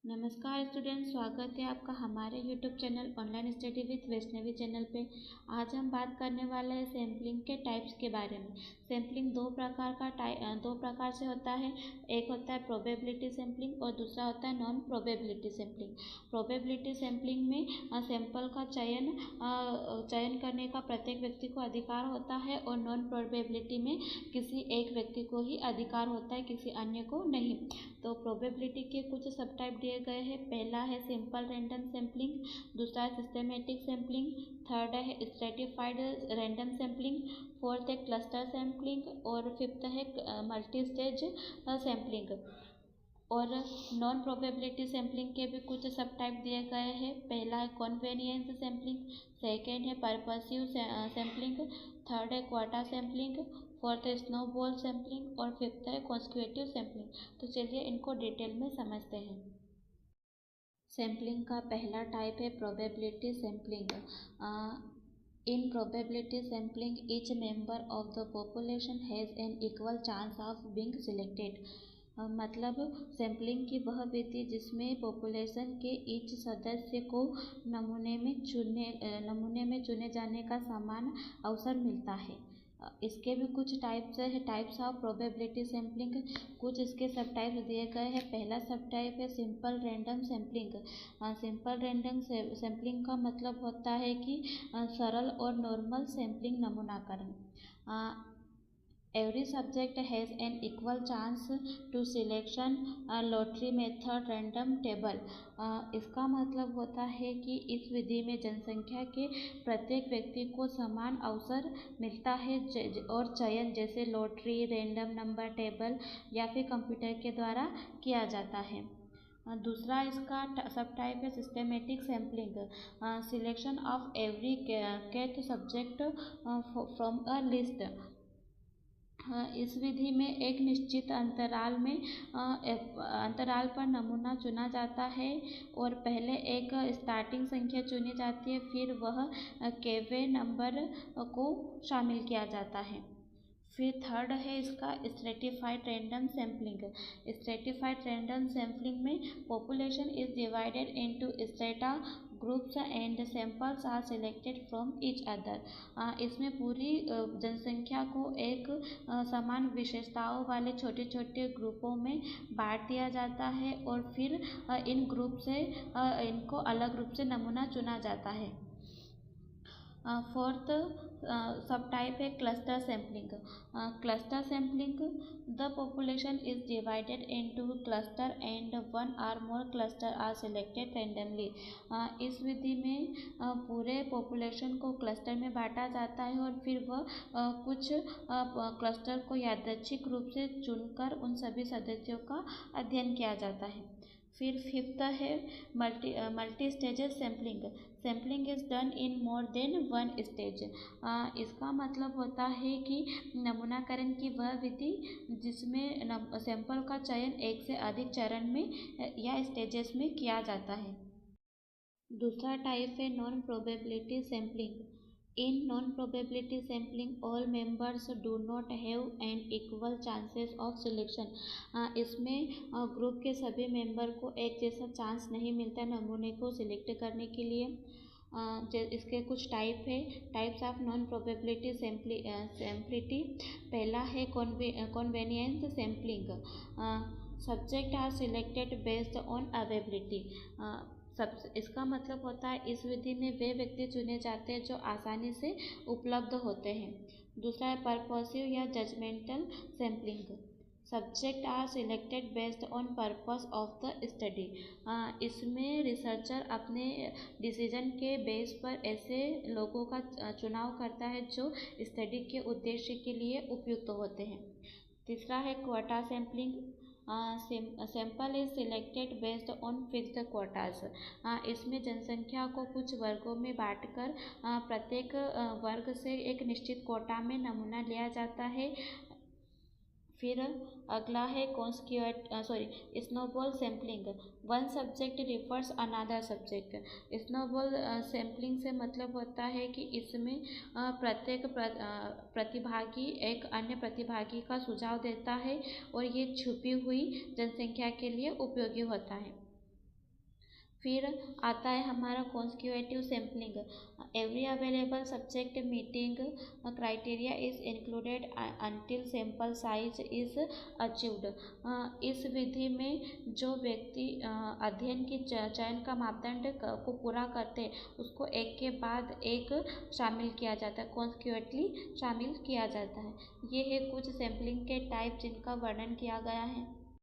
नमस्कार स्टूडेंट, स्वागत है आपका हमारे YouTube channel online study with Vaishnavi channel पे। आज हम बात करने वाले हैं सैम्पलिंग के टाइप्स के बारे में। सैम्पलिंग दो प्रकार से होता है। एक होता है प्रोबेबिलिटी सैम्पलिंग और दूसरा होता है non probability sampling. Probability sampling में सैंपल का चयन करने का प्रत्येक व्यक्ति को अधिकार होता है और नॉन प्रोबेबिलिटी में किसी एक व्यक्ति को ही अधिकार होता है, किसी अन्य को नहीं। तो प्रोबेबिलिटी के कुछ सब टाइप दिए गए हैं। पहला है सिंपल रैंडम सैम्पलिंग, दूसरा है सिस्टमेटिक सैम्पलिंग, थर्ड है स्ट्रेटिफाइड रैंडम सैम्पलिंग, फोर्थ है क्लस्टर सैम्पलिंग और फिफ्थ है मल्टी स्टेज सैम्पलिंग। और नॉन प्रोबेबिलिटी सैम्पलिंग के भी कुछ सब टाइप दिए गए हैं। पहला है कॉन्वेनियंस सैम्पलिंग, सेकेंड है पर्पसिव सैम्पलिंग, थर्ड है क्वार्टा सैम्पलिंग, फोर्थ है स्नोबॉल सैम्पलिंग और फिफ्थ है कॉन्स्टिट्यूटिव सैम्पलिंग। तो चलिए इनको डिटेल में समझते हैं। सैम्पलिंग का पहला टाइप है probability sampling. In probability sampling each member of the population has an equal chance of being selected। मतलब सैम्पलिंग की वह विधि जिसमें पॉपुलेशन के ईच सदस्य को नमूने में चुने जाने का समान अवसर मिलता है। इसके भी कुछ टाइप्स है। टाइप्स ऑफ प्रोबेबिलिटी सैम्पलिंग, कुछ इसके सब टाइप्स दिए गए हैं। पहला सब टाइप है simple random sampling. Simple random sampling का मतलब होता है कि सरल और नॉर्मल सैम्पलिंग नमूनाकरण। Every subject has an equal chance to selection lottery method random table। इसका मतलब होता है कि इस विधि में जनसंख्या के प्रत्येक व्यक्ति को समान अवसर मिलता है और चयन जैसे लॉटरी, रैंडम नंबर टेबल या फिर कंप्यूटर के द्वारा किया जाता है। दूसरा इसका सब टाइप है systematic sampling. Selection of every kth subject from a list. इस विधि में एक निश्चित अंतराल पर नमूना चुना जाता है और पहले एक स्टार्टिंग संख्या चुनी जाती है, फिर वह केवे नंबर को शामिल किया जाता है। फिर थर्ड है इसका stratified random sampling. Stratified random sampling में population is divided into strata groups and samples are selected from each other. इसमें पूरी जनसंख्या को एक समान विशेषताओं वाले छोटे छोटे ग्रुपों में बांट दिया जाता है और फिर इन ग्रुप से इनको अलग रूप से नमूना चुना जाता है। फोर्थ सब टाइप है cluster sampling. Cluster sampling, the population is divided into cluster and one or more cluster are selected randomly. इस विधि में पूरे पॉपुलेशन को क्लस्टर में बांटा जाता है और फिर वह कुछ क्लस्टर को यादृच्छिक रूप से चुनकर उन सभी सदस्यों का अध्ययन किया जाता है। फिर फिफ्थ है multi stages sampling. Sampling is done in more than one stage. इसका मतलब होता है कि नमूनाकरण की वह विधि जिसमें सैंपल का चयन एक से अधिक चरण में या स्टेजेस में किया जाता है। दूसरा टाइप है non probability sampling. In non-probability sampling, all members do not have an equal chances of selection। इसमें ग्रुप के सभी मेंबर को एक जैसा चांस नहीं मिलता नमूने को सिलेक्ट करने के लिए। इसके कुछ टाइप है। Types of non probability sampling. पहला है convenience sampling. Subject are selected based on availability. इसका मतलब होता है इस विधि में वे व्यक्ति चुने जाते हैं जो आसानी से उपलब्ध होते हैं। दूसरा है पर्पसिव या judgmental sampling. Subject are selected based on purpose of the study. इसमें रिसर्चर अपने डिसीजन के बेस पर ऐसे लोगों का चुनाव करता है जो स्टडी के उद्देश्य के लिए उपयुक्त होते हैं। तीसरा है quota sampling. Sample is selected based on fixed quotas. इसमें जनसंख्या को कुछ वर्गों में बांटकर प्रत्येक वर्ग से एक निश्चित कोटा में नमूना लिया जाता है। फिर अगला है snowball sampling. One subject refers another subject. Snowball sampling से मतलब होता है कि इसमें प्रत्येक प्रतिभागी एक अन्य प्रतिभागी का सुझाव देता है और ये छुपी हुई जनसंख्या के लिए उपयोगी होता है। फिर आता है हमारा consecutive sampling. Every available subject meeting criteria is included until sample size is achieved. इस विधि में जो व्यक्ति अध्ययन की चयन का मापदंड को पूरा करते हैं उसको एक के बाद एक शामिल किया जाता है, कॉन्स्क्यूटिवली शामिल किया जाता है। ये है कुछ सैम्पलिंग के टाइप जिनका वर्णन किया गया है।